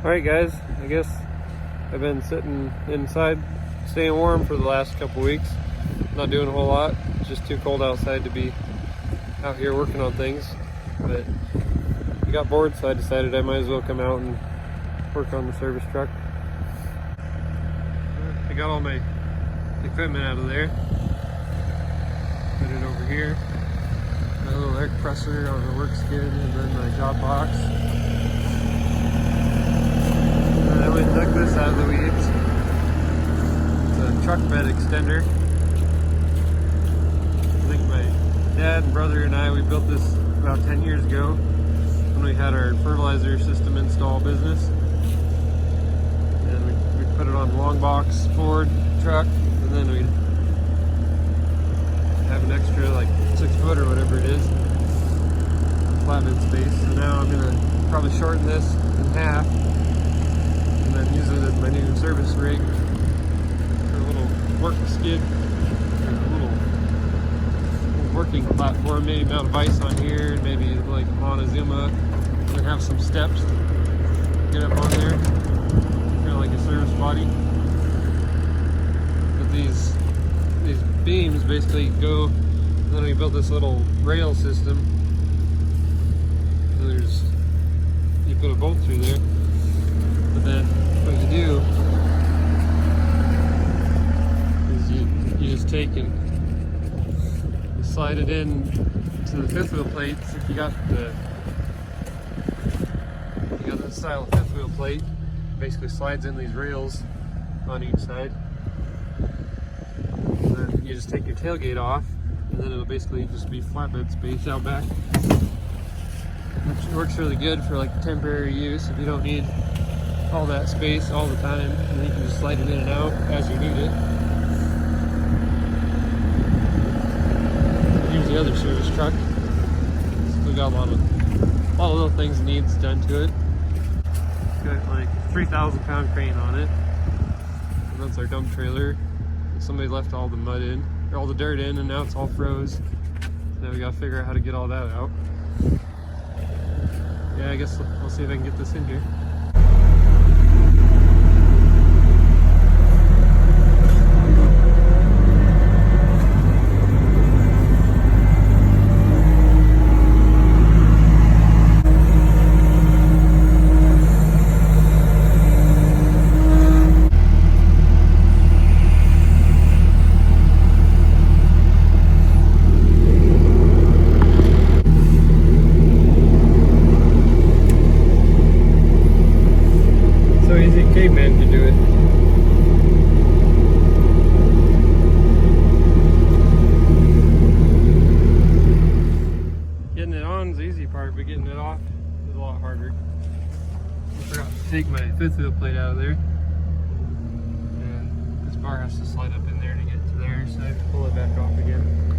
Alright guys, I guess I've been sitting inside staying warm for the last couple weeks. Not doing a whole lot, it's just too cold outside to be out here working on things. But I got bored, so I decided I might as well come out and work on the service truck. I got all my equipment out of there. Put it over here. My little air compressor on the work skid, and then my job box. And then we took this out of the weeds. It's a truck bed extender. I think my dad and brother and I, we built this about 10 years ago when we had our fertilizer system install business. And we put it on long box Ford truck, and then we have an extra like 6 foot or whatever it is flatbed space. So now I'm gonna probably shorten this in half and then use it as my new service rig for a little work skid, or a little working platform. Maybe mount a vise on here, and maybe like Montezuma, and have some steps to get up on there, kind of like a service body. But these beams basically go, and then we built this little rail system. And you put a bolt through there, but then what you do is you just take and you slide it in to the fifth wheel plates. If you got this style of fifth wheel plate, it basically slides in these rails on each side. And then you just take your tailgate off, and then it'll basically just be flatbed space out back. Which works really good for like temporary use if you don't need all that space all the time, and you can just slide it in and out as you need it. Here's the other service truck. Still got a lot of little things needs done to it. It's got like a 3,000 pound crane on it, and that's our dump trailer. Somebody left all the mud in, or all the dirt in, and now it's all froze. Now we gotta figure out how to get all that out. Yeah, I guess I'll see if I can get this in here. Caveman can do it. Getting it on is the easy part, but getting it off is a lot harder. I forgot to take my fifth wheel plate out of there. And this bar has to slide up in there to get to there, so I have to pull it back off again.